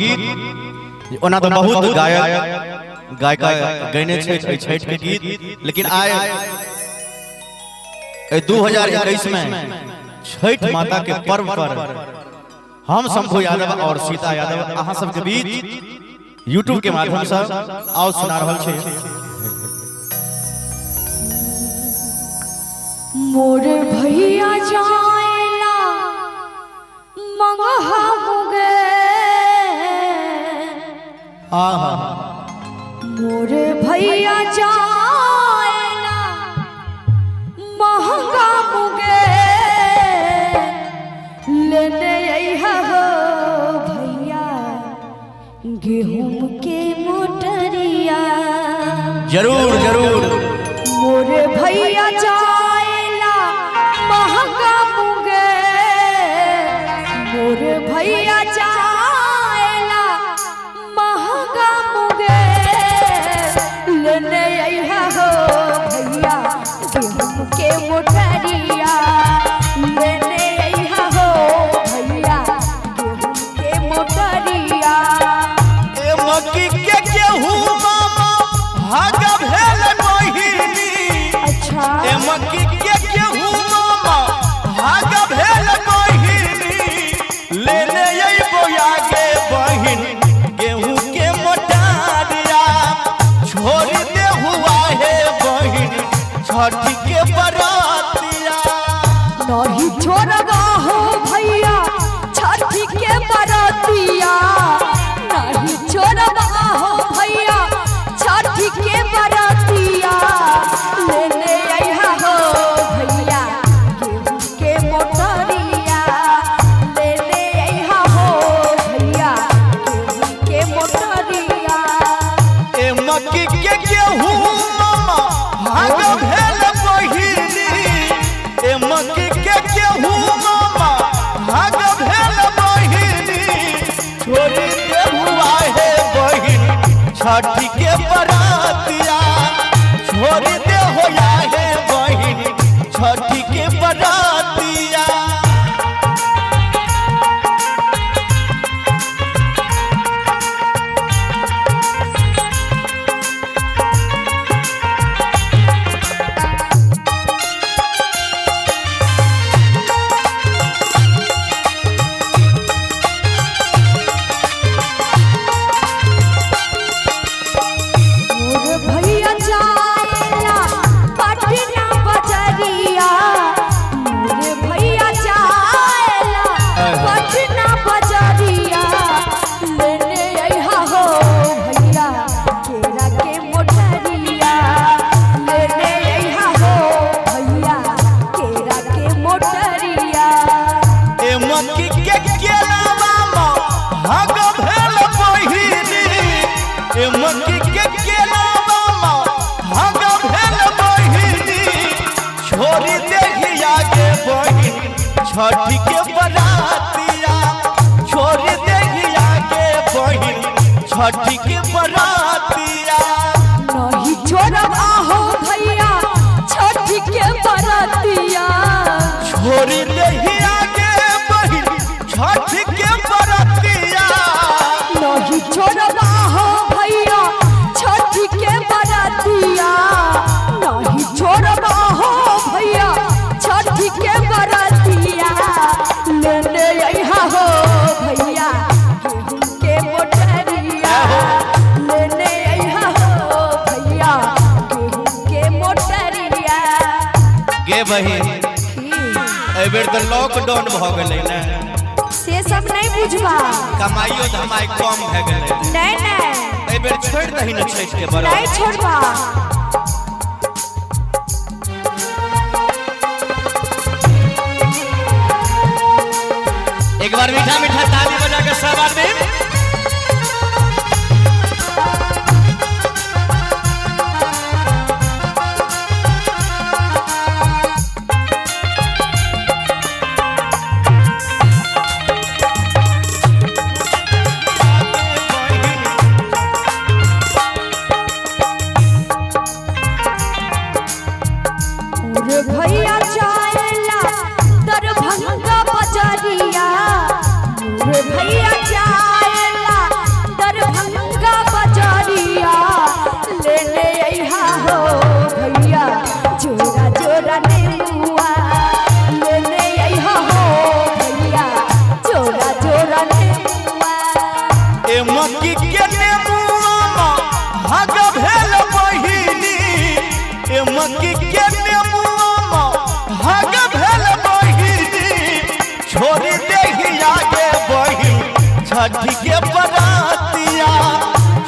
गीत ओना तो बहुत गायक गायिका गैने छठ के गीत, लेकिन आए 2021 में छठ माता के पर्व पर हम शंभू यादव और सीता यादव अहाँ सबके बीच यूट्यूब के माध्यम से आओ सुना रहल छे। मोर भैया जाएला मंगहा मुगे मोर भैया जाएला महंगा मुगे लेने अइहा हो भैया गेहूं के मोटरिया। जरूर जरूर मोर भैया जाएला महंगा मुगे मोर भैया जाएला महंगा मुगे लेने अइहा हो भैया गेहूं के मोटरिया लेने अइहा हो भैया गेहूं के मोटरिया। ए मक्की के गेहूं मामा भागा भेल बहिनी। अच्छा ए मक्की के गेहूं मामा भागा भेल बहिनी लेने अइबो आगे बहिन गेहूं के मोटारिया छोड़ दे हुआ है बहिन छठी के बरातिया। नहीं छोड़गा हो भैया छठी के बरातिया नहीं छोड़गा हो भैया छठी के बरातिया लेने अइहा हो भैया गेहूं के मोटरिया लेने अइहा हो भैया गेहूं के मोटरिया। ए मक्की के गेहूं मामा भागा भेल बहिनी। ए मक्की के गेहूं मामा भागा भेल बहिनी छोड़ दे हुआ है बहिन छठी के बरातिया छोड़ दे होया है बहिन छठी के बरातिया। मोर भैया जाएला पटना बजरिया मोर भैया जाएला पटना बजरिया लेने अइहा हो भैया केरा के मोटरिया लेने अइहा हो भैया केरा के मोटरिया। ए मक्की के केला मामा भागा भेल बहिनी। ए मक्की के केला मामा भागा भेल बहिनी छोड़ दे आगे बहिन छठी के बरातिया छोड़ दे आगे बहिन छठी के बरातिया। नहीं छोड़गा हो भैया छठी के बरातिया छोड़ दे आगे बहिन छठी के बरातिया। नहीं छोड़गा हो भैया छठी के बरातिया नहीं छोड़गा हो भैया छठी के बरातिया लेने अइहा हो भैया गेहूं के मोटरिया लेने अइहा हो भैया गेहूं के मोटरिया। गे बहिन ए बेर तो लॉकडाउन भ गेलै ना से सब नहीं बुझबा कमाइयो धमाई कम भ गेलै नहीं नहीं ए बेर छोड़ दही न छठ के बराबर नहीं छोड़बा। एक बार मीठा मीठा ताली बजा के सब आदमी मोर भैया जाएला दरभंगा बजरिया मोर भैया जा मक्की के नेमुआ हग भेल बहिनी ए मक्की के नेमुआ हग भेल बहिनी छोड़ी देही आगे बहिन छठी के बरातिया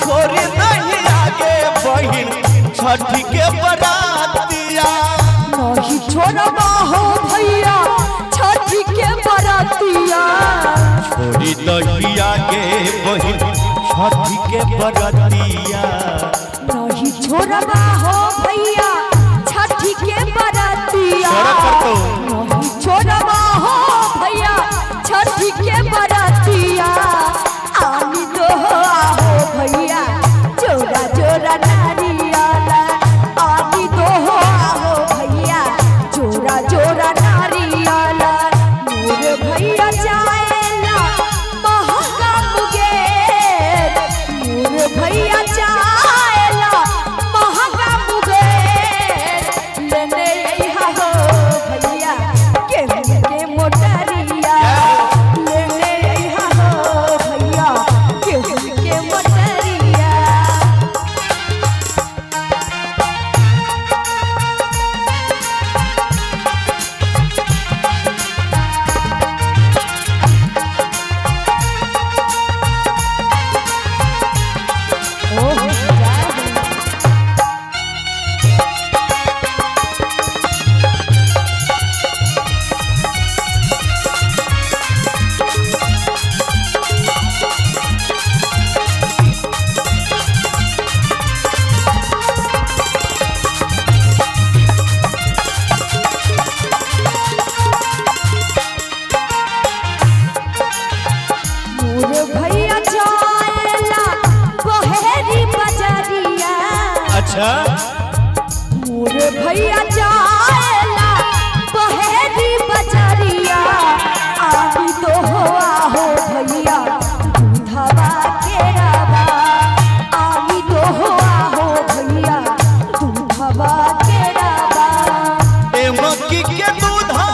छोड़ी देही आगे बहिन छठी के बरातिया नहीं छोड़बा हो भैया छठी के बरातिया छोड़ी देही आगे बहिन छठी के बरातिया नहीं छोड़बा हो भैया छठी के बरातिया नहीं छोड़बा हो भैया छठी के बरातिया आनी दो हो भैया जोरा जोरा नारियाला आनी दो हो भैया जोरा जोरा नारियाला मोर भैया जाएला महंगा मुगेर मोर भैया जाएला महंगा मुगेर लेने अइहा हो भैया केहू के मोटरिया लेने अइहा हो भैया केहू के मोटरिया मोर भैया जाएला बहेरी बजरिया अच्छा मोर भैया जाएला बहेरी बजरिया आनी तो हो आहो भैया दूधवा के रवा आनी तो हो आहो भैया दूधवा के रवा ए मक्की के दूधवा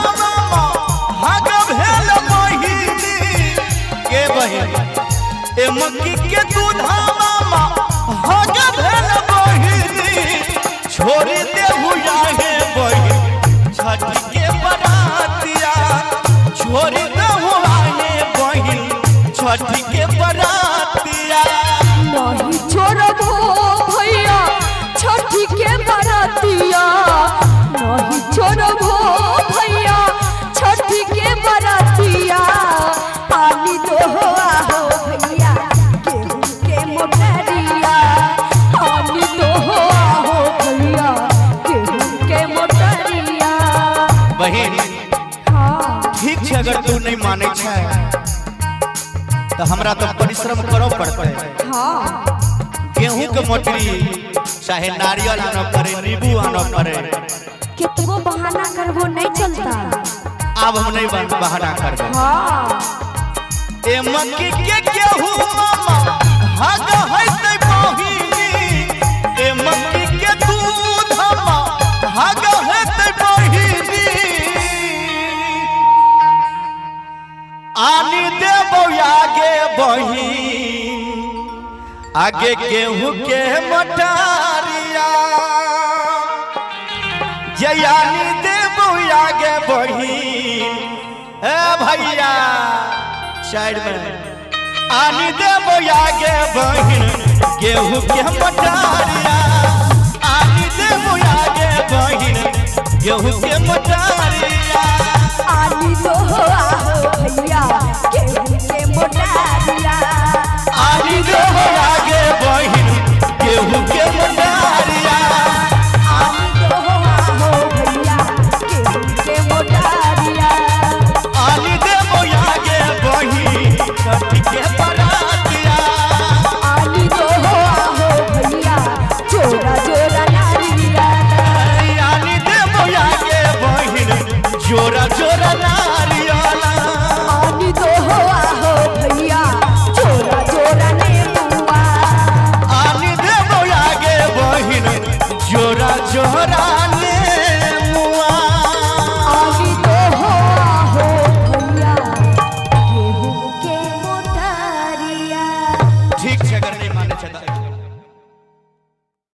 हग भेल बहिनी के बहिन ए मक्की के दूधवा हग भेल बहिनी छोड़ी देहु आगे बहिन छठी के बरातिया छोड़ी देहु आगे बहिन छठी के बरातिया नहीं छोड़बो भैया छठी के बरातिया नहीं छोड़बो भैया छठी के बरातिया आनी दो हो आहो भैया केहू के मोटरिया आनी दो हो आहो भैया केहू के मोटरिया बहिन हाँ ठीक है अगर तू नहीं माने छै तो हमरा तो परिश्रम करो पड़ते हाँ गेहूं के मोटरी चाहे नारियल आना पड़े नींबू आना पड़े कितनो बहाना करबो नहीं चलता अब हम नहीं बहाना करबे हाँ ए मक्की के गेहूं हग है बहिनी ए मक्की के दूध हग है बहिनी आनी देबो आगे बहिन आगे गेहूं के मटारिया जयानी देबो आगे बहिन ए भैया साइड में आनी देबो आगे बहिन गेहूं के मटारिया आनी देबो आगे बहिन गेहूं के मटारिया आनी दो हो आहो भैया केहू के मोटरिया आनी देबो आगे बहिन गेहूं के मटारिया आनी दो हो आहो भैया केहू के मोटरिया आनी देबो आगे बहिन छठी के बरातिया आनी दो हो आहो भैया जोरा जोरा नारिया आनी देबो आगे बहिन जोरा जोरा नारियल आनी दो हो आहो भैया जोरा जोरा नेमुआ आनी देबो आगे बहिन जोरा जोरा